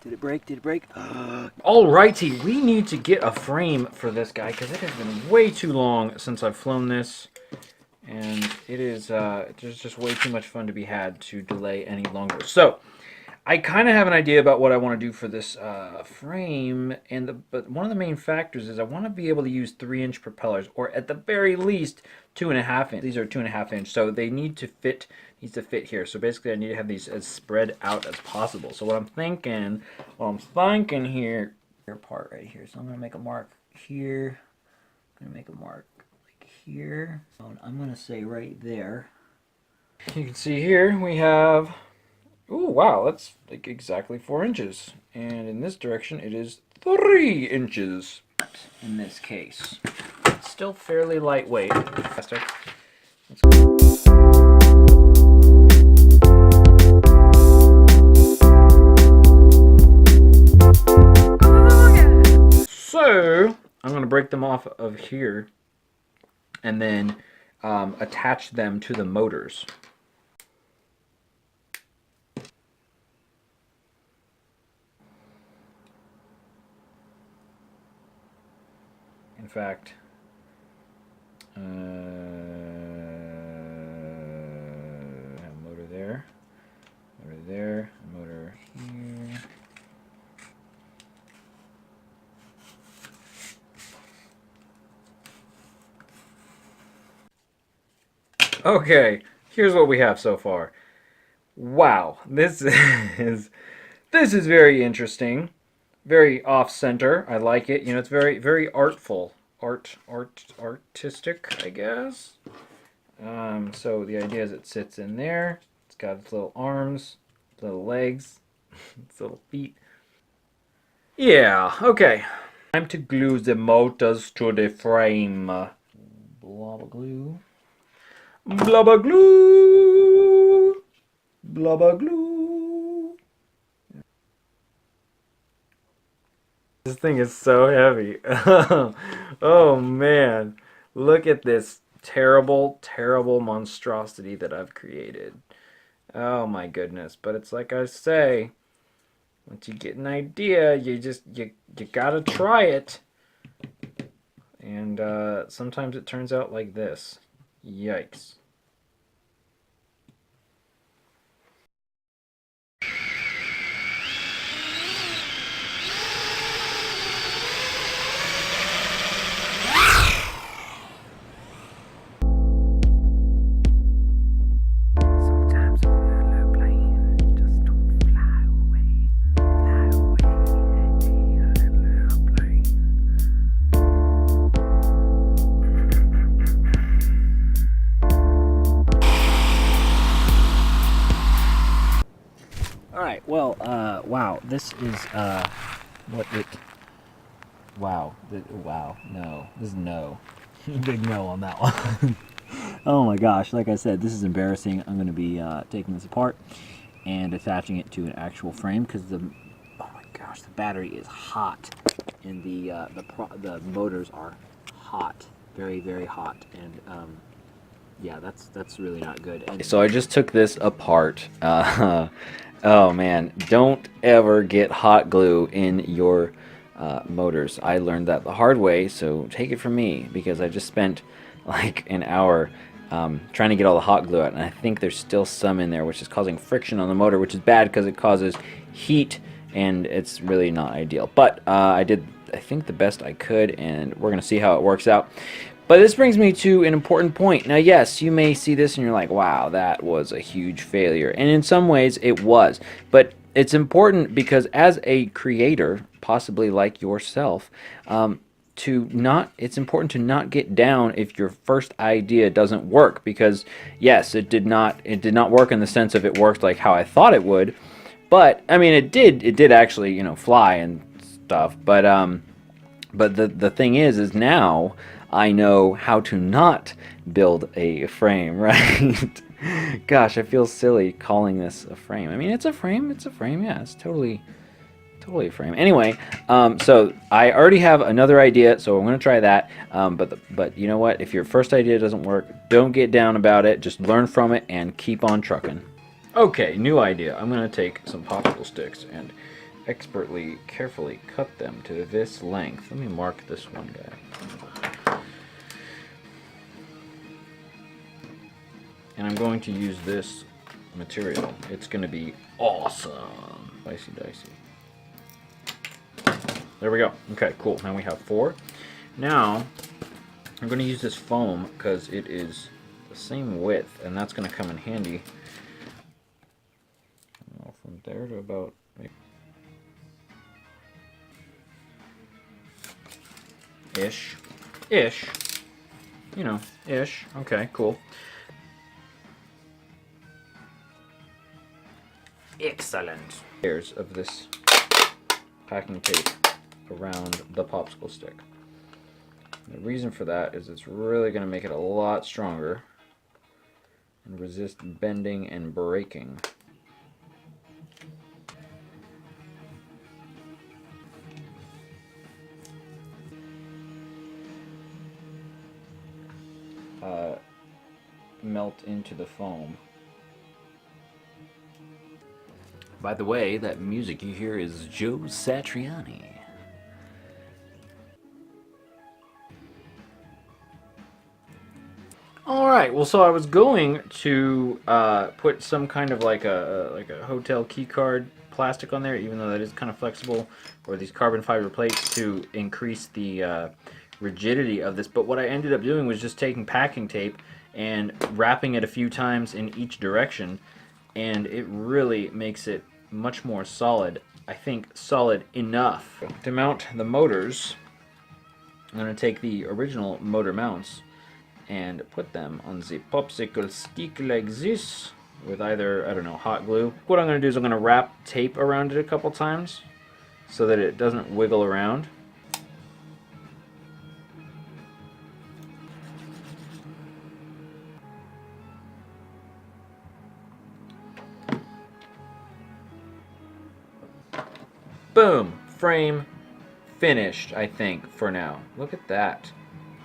Did it break? Did it break? Alrighty, we need to get a frame for this guy because it has been way too long since I've flown this. And it is there's just way too much fun to be had to delay any longer. So, I kind of have an idea about what I want to do for this frame, but one of the main factors is I want to be able to use 3-inch propellers, or at the very least 2.5 inch. These are 2.5 inch, so they need to fit. Needs to fit here. So basically, I need to have these as spread out as possible. So what I'm thinking here, part right here. So I'm gonna make a mark here. I'm gonna make a mark like here. I'm gonna say right there. You can see here we have. Oh wow, that's like exactly 4 inches. And in this direction, it is 3 inches. In this case, it's still fairly lightweight. Faster. Let's go. So I'm going to break them off of here and then attach them to the motors. In fact, have a motor there, a motor here. Okay, here's what we have so far. Wow, this is very interesting, very off-center. I like it. You know, it's very artful, artistic, I guess. So the idea is it sits in there. It's got its little arms, little legs, its little feet. Yeah, okay. Time to glue the motors to the frame. Blubber glue. Blubber glue. Blubber glue. This thing is so heavy. Oh man. Look at this terrible, terrible monstrosity that I've created. Oh my goodness. But it's like I say, once you get an idea, you gotta try it. And sometimes it turns out like this. Yikes. Alright, well, wow, this is, what it, wow, no, this is no, big no on that one. Oh my gosh, like I said, this is embarrassing. I'm going to be, taking this apart and attaching it to an actual frame, because oh my gosh, the battery is hot, and the motors are hot, very, very hot, and, yeah, that's really not good. And so I just took this apart. Oh man, don't ever get hot glue in your motors. I learned that the hard way, so take it from me, because I just spent like an hour trying to get all the hot glue out, and I think there's still some in there, which is causing friction on the motor, which is bad because it causes heat, and it's really not ideal. But I did, I think, the best I could, and we're going to see how it works out. But this brings me to an important point. Now, yes, you may see this and you're like, wow, that was a huge failure. And in some ways, it was. But it's important because as a creator, possibly like yourself, it's important to not get down if your first idea doesn't work. Because, yes, it did not work in the sense of it worked like how I thought it would. But, I mean, it did actually, you know, fly and stuff. But the thing is now I know how to not build a frame, right? Gosh, I feel silly calling this a frame. I mean, it's a frame, yeah, it's totally a frame. Anyway, so I already have another idea, so I'm going to try that. But you know what? If your first idea doesn't work, don't get down about it. Just learn from it and keep on trucking. Okay, new idea. I'm going to take some popsicle sticks and expertly, carefully cut them to this length. Let me mark this one guy. And I'm going to use this material. It's going to be awesome. Dicey, dicey. There we go. Okay, cool. Now we have 4. Now, I'm going to use this foam because it is the same width, and that's going to come in handy. From there to about ish, you know, ish. Okay, cool. Excellent. Layers of this packing tape around the popsicle stick. The reason for that is it's really going to make it a lot stronger and resist bending and breaking. Melt into the foam. By the way, that music you hear is Joe Satriani. Alright, well, so I was going to put some kind of like a hotel key card plastic on there, even though that is kind of flexible, or these carbon fiber plates to increase the rigidity of this. But what I ended up doing was just taking packing tape and wrapping it a few times in each direction, and it really makes it much more solid. I think solid enough. To mount the motors, I'm going to take the original motor mounts and put them on the popsicle stick like this with either, I don't know, hot glue. What I'm going to do is I'm going to wrap tape around it a couple times so that it doesn't wiggle around. Boom! Frame finished, I think, for now. Look at that.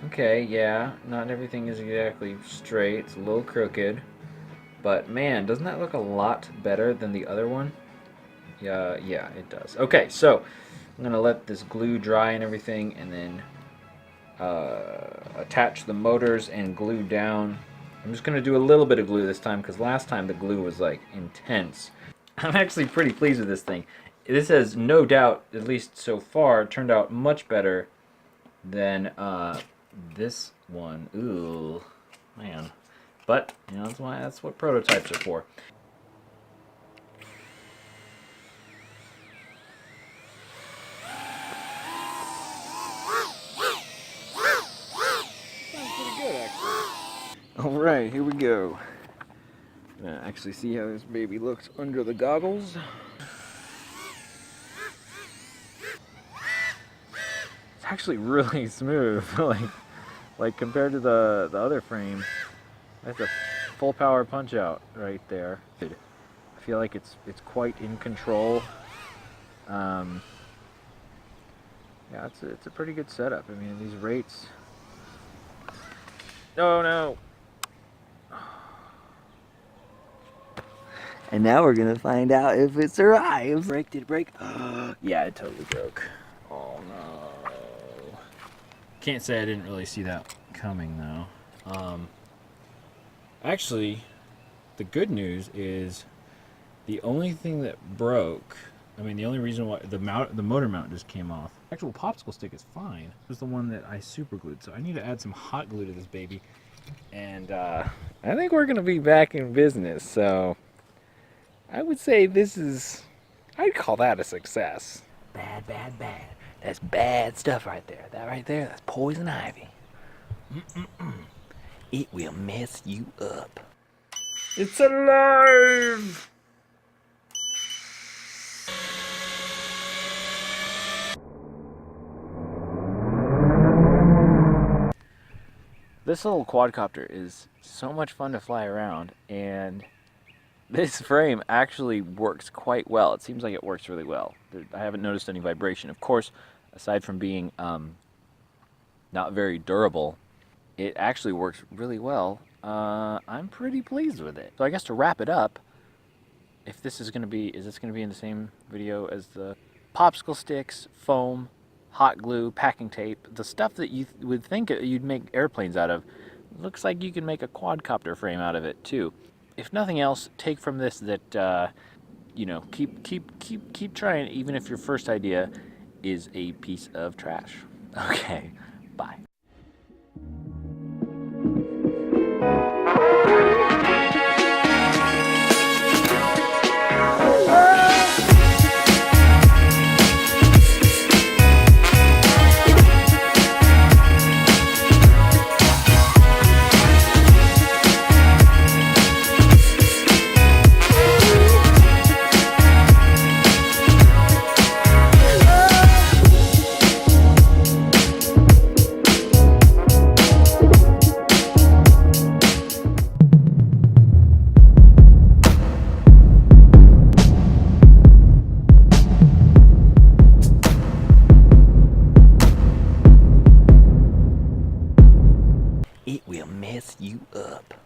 Okay, yeah, not everything is exactly straight. It's a little crooked. But man, doesn't that look a lot better than the other one? Yeah, it does. Okay, so I'm going to let this glue dry and everything, and then attach the motors and glue down. I'm just going to do a little bit of glue this time, because last time the glue was like intense. I'm actually pretty pleased with this thing. This has no doubt, at least so far, turned out much better than this one. Ooh, man. But, you know, that's what prototypes are for. Sounds pretty good, actually. Alright, here we go. Actually see how this baby looks under the goggles. It's actually really smooth, like compared to the other frame. That's a full power punch out right there. I feel like it's quite in control. Yeah, it's a pretty good setup. I mean, these rates. Oh no. And now we're gonna find out if it survives. Did it break? Yeah, it totally broke. Oh no. Can't say I didn't really see that coming though. Actually, the good news is the only thing that broke, I mean the only reason why the motor mount just came off. The actual popsicle stick is fine. It was the one that I super glued, so I need to add some hot glue to this baby. And I think we're gonna be back in business, so I would say I'd call that a success. Bad, bad, bad. That's bad stuff right there. That right there, that's poison ivy. It will mess you up. It's alive! This little quadcopter is so much fun to fly around, and this frame actually works quite well. It seems like it works really well. I haven't noticed any vibration. Of course, aside from being not very durable, it actually works really well. I'm pretty pleased with it. So I guess to wrap it up, if this is going to be, is this going to be in the same video as the popsicle sticks, foam, hot glue, packing tape, the stuff that you would think you'd make airplanes out of. Looks like you can make a quadcopter frame out of it too. If nothing else, take from this that you know, keep trying, even if your first idea is a piece of trash. Okay, bye. It will mess you up.